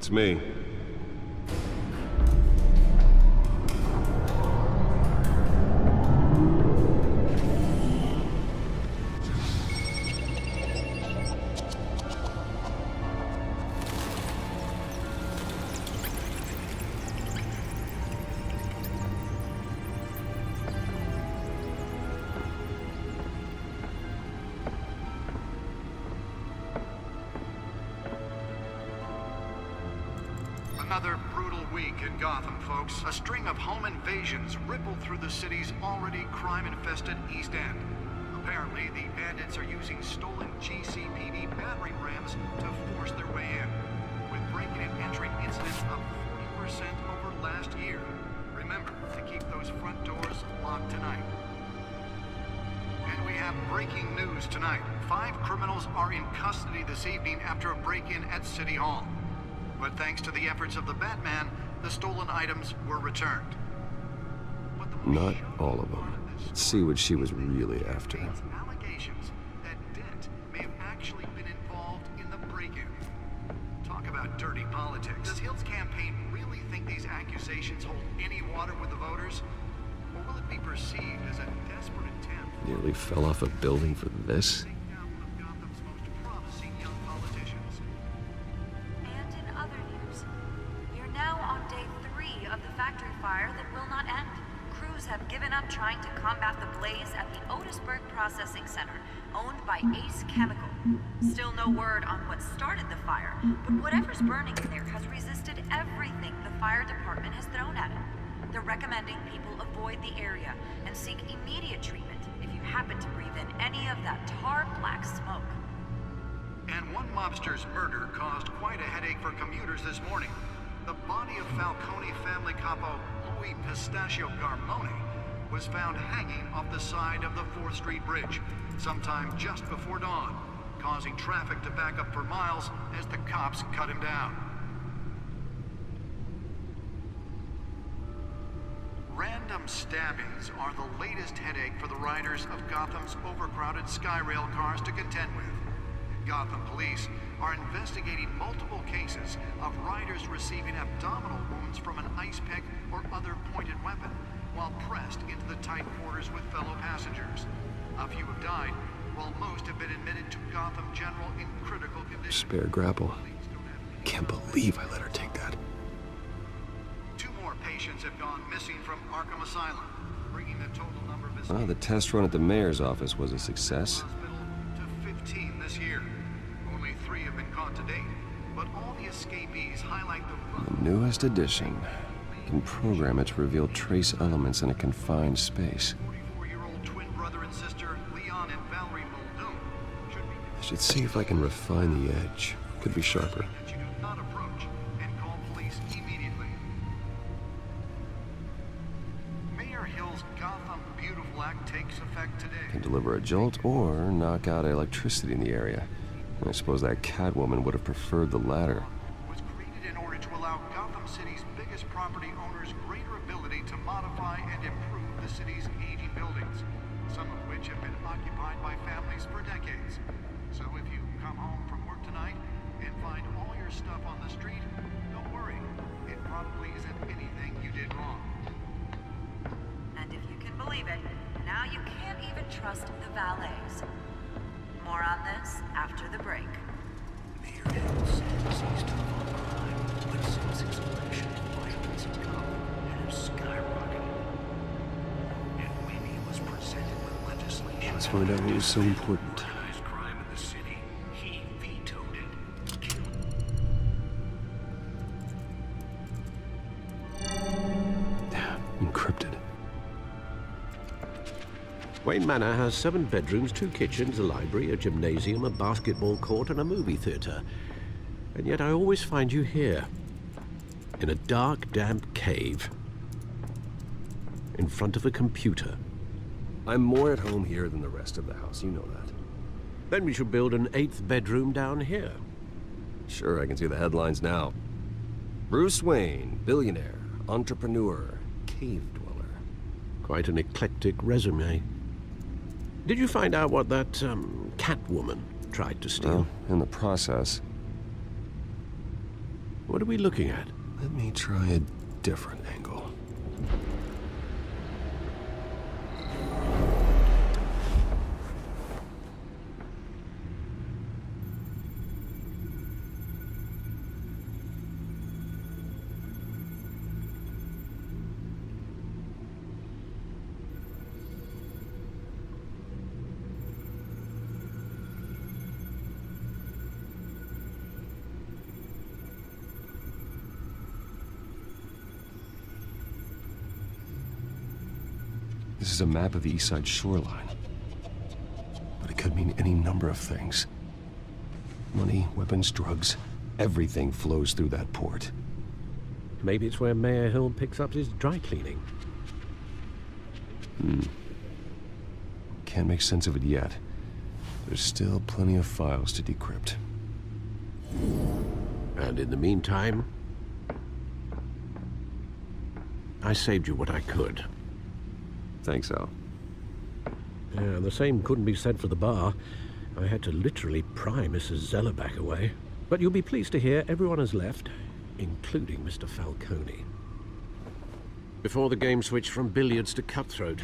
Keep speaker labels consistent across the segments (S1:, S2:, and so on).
S1: Beats me.
S2: Another brutal week in Gotham, folks. A string of home invasions rippled through the city's already crime-infested East End. Apparently, the bandits are using stolen GCPD battering rams to force their way in, with breaking and entering incidents up 40% over last year. Remember to keep those front doors locked tonight. And we have breaking news tonight. 5 criminals are in custody this evening after a break-in at City Hall. But thanks to the efforts of the Batman, the stolen items were returned.
S1: Not all of them. Let's see what she was really after.
S2: Allegations that Dent may have actually been involved in the break-in. Talk about dirty politics. Does Hill's campaign really think these accusations hold any water with the voters? Or will it be perceived as a desperate attempt?
S1: Nearly fell off a building for this?
S3: Have given up trying to combat the blaze at the Otisburg Processing Center, owned by Ace Chemical. Still no word on what started the fire, but whatever's burning in there has resisted everything the fire department has thrown at it. They're recommending people avoid the area and seek immediate treatment if you happen to breathe in any of that tar black smoke.
S2: And one mobster's murder caused quite a headache for commuters this morning. The body of Falcone family capo Louis Pistachio Garmone was found hanging off the side of the 4th Street Bridge sometime just before dawn, causing traffic to back up for miles as the cops cut him down. Random stabbings are the latest headache for the riders of Gotham's overcrowded Skyrail cars to contend with. Gotham police are investigating multiple cases of riders receiving abdominal wounds from an ice pick or other pointed weapon while pressed into the tight quarters with fellow passengers. A few have died, while most have been admitted to Gotham General in critical condition.
S1: Spare grapple. Can't believe I let her take that.
S2: 2 more patients have gone missing from Arkham Asylum, bringing the total number of
S1: The test run at the mayor's office was a success.
S2: to 15 this year. Only 3 have been caught to date, but all the escapees highlight the
S1: The newest edition can program it to reveal trace elements in a confined space.
S2: 44-year-old twin brother and sister Leon and Valerie Muldoon should be
S1: I should see if I can refine the edge. Could be sharper.
S2: that you do not approach and call police immediately. Mayor Hill's Gotham Beautiful Act takes effect today.
S1: Can deliver a jolt or knock out electricity in the area. I suppose that Catwoman would have preferred the latter.
S2: Was created in order to allow Gotham City's biggest property owners greater ability to modify and improve the city's aging buildings, some of which have been occupied by families for decades. So if you come home from work tonight and find all your stuff on the street, don't worry. It probably isn't anything you did wrong.
S3: And if you can believe it, now you can't even trust the valets. More on this after the break.
S4: Mayor Hill seized up on crime, but since his election, violence in Gotham has skyrocketed. And when he was presented with legislation,
S1: Let's find out what was so important.
S4: organized crime in the city, he vetoed it.
S1: Encrypted.
S5: Wayne Manor has 7 bedrooms, 2 kitchens, a library, a gymnasium, a basketball court, and a movie theater. And yet I always find you here, in a dark, damp cave, in front of a computer.
S1: I'm more at home here than the rest of the house, you know that.
S5: Then we should build an 8th bedroom down here.
S1: Sure, I can see the headlines now. Bruce Wayne, billionaire, entrepreneur, cave dweller.
S5: Quite an eclectic resume. Did you find out what that, Catwoman tried to steal?
S1: Well, in the process.
S5: What are we looking at?
S1: Let me try a different angle. This is a map of the east side shoreline. But it could mean any number of things. Money, weapons, drugs, everything flows through that port.
S5: Maybe it's where Mayor Hill picks up his dry cleaning.
S1: Can't make sense of it yet. There's still plenty of files to decrypt.
S5: And in the meantime, I saved you what I could.
S1: Thanks, Al.
S5: Yeah, the same couldn't be said for the bar. I had to literally pry Mrs. Zellerback away. But you'll be pleased to hear everyone has left, including Mr. Falcone. Before the game switched from billiards to cutthroat.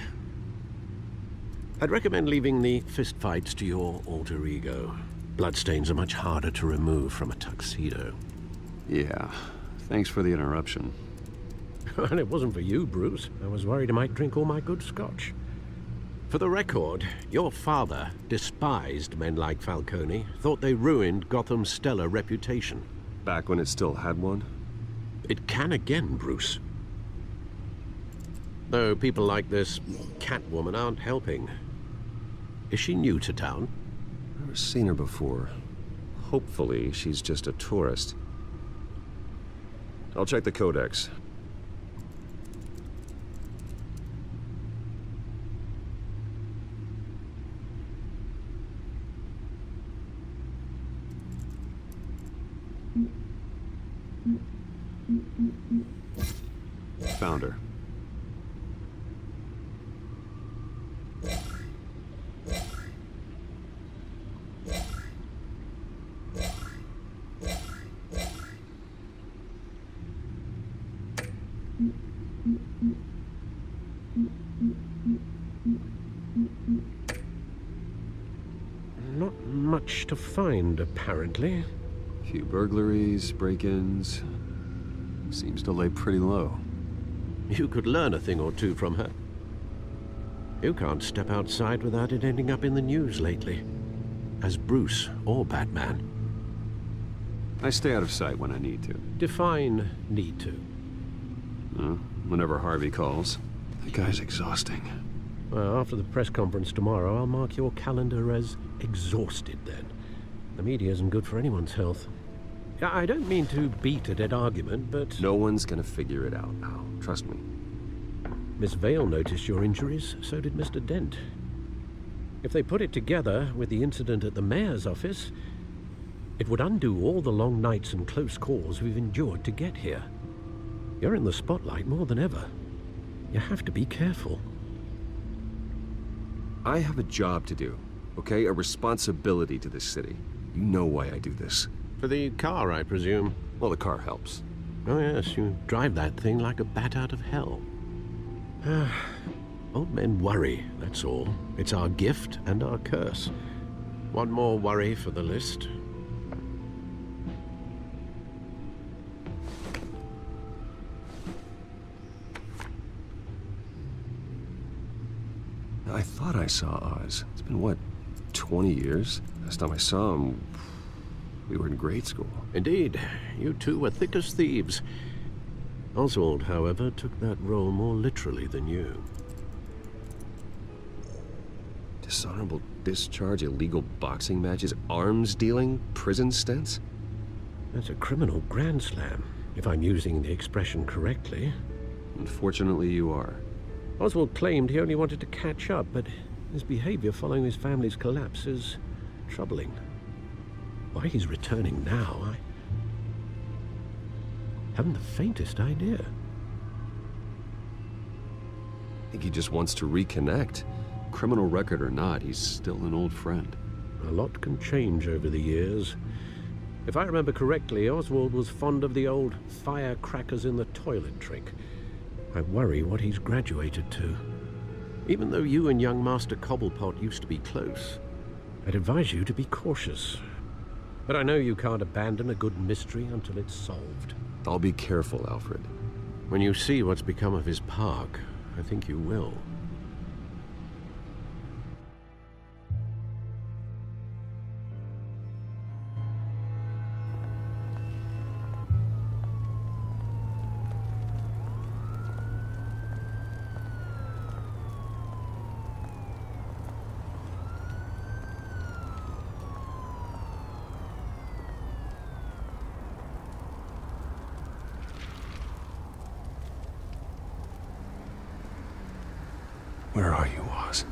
S5: I'd recommend leaving the fistfights to your alter ego. Bloodstains are much harder to remove from a tuxedo.
S1: Yeah, thanks for the interruption.
S5: And it wasn't for you, Bruce. I was worried I might drink all my good scotch. For the record, your father despised men like Falcone, thought they ruined Gotham's stellar reputation.
S1: Back when it still had one?
S5: It can again, Bruce. Though people like this Catwoman aren't helping. Is she new to town?
S1: Never seen her before. Hopefully, she's just a tourist. I'll check the codex. Found her.
S5: Not much to find, apparently.
S1: Few burglaries, break-ins. Seems to lay pretty low.
S5: You could learn a thing or two from her. You can't step outside without it ending up in the news lately. As Bruce or Batman.
S1: I stay out of sight when I need to.
S5: Define need to.
S1: Whenever Harvey calls. That guy's exhausting.
S5: Well, after the press conference tomorrow, I'll mark your calendar as exhausted then. The media isn't good for anyone's health. I don't mean to beat a dead argument, but...
S1: No one's gonna figure it out, Al. Trust me.
S5: Miss Vale noticed your injuries, so did Mr. Dent. If they put it together with the incident at the mayor's office, it would undo all the long nights and close calls we've endured to get here. You're in the spotlight more than ever. You have to be careful.
S1: I have a job to do, okay? A responsibility to this city. You know why I do this.
S5: For the car, I presume.
S1: Well, the car helps.
S5: Oh yes, you drive that thing like a bat out of hell. Old men worry, that's all. It's our gift and our curse. One more worry for the list.
S1: I thought I saw Oz. It's been, what, 20 years? Last time I saw him, we were in grade school.
S5: Indeed, you two were thick as thieves. Oswald, however, took that role more literally than you.
S1: Dishonorable discharge, illegal boxing matches, arms dealing, prison stints?
S5: That's a criminal grand slam, if I'm using the expression correctly.
S1: Unfortunately, you are.
S5: Oswald claimed he only wanted to catch up, but his behavior following his family's collapse is troubling. Why he's returning now, I haven't the faintest idea.
S1: I think he just wants to reconnect. Criminal record or not, he's still an old friend.
S5: A lot can change over the years. If I remember correctly, Oswald was fond of the old firecrackers in the toilet trick. I worry what he's graduated to. Even though you and young Master Cobblepot used to be close, I'd advise you to be cautious. But I know you can't abandon a good mystery until it's solved.
S1: I'll be careful, Alfred.
S5: When you see what's become of his park, I think you will.
S1: Where are you, Oz?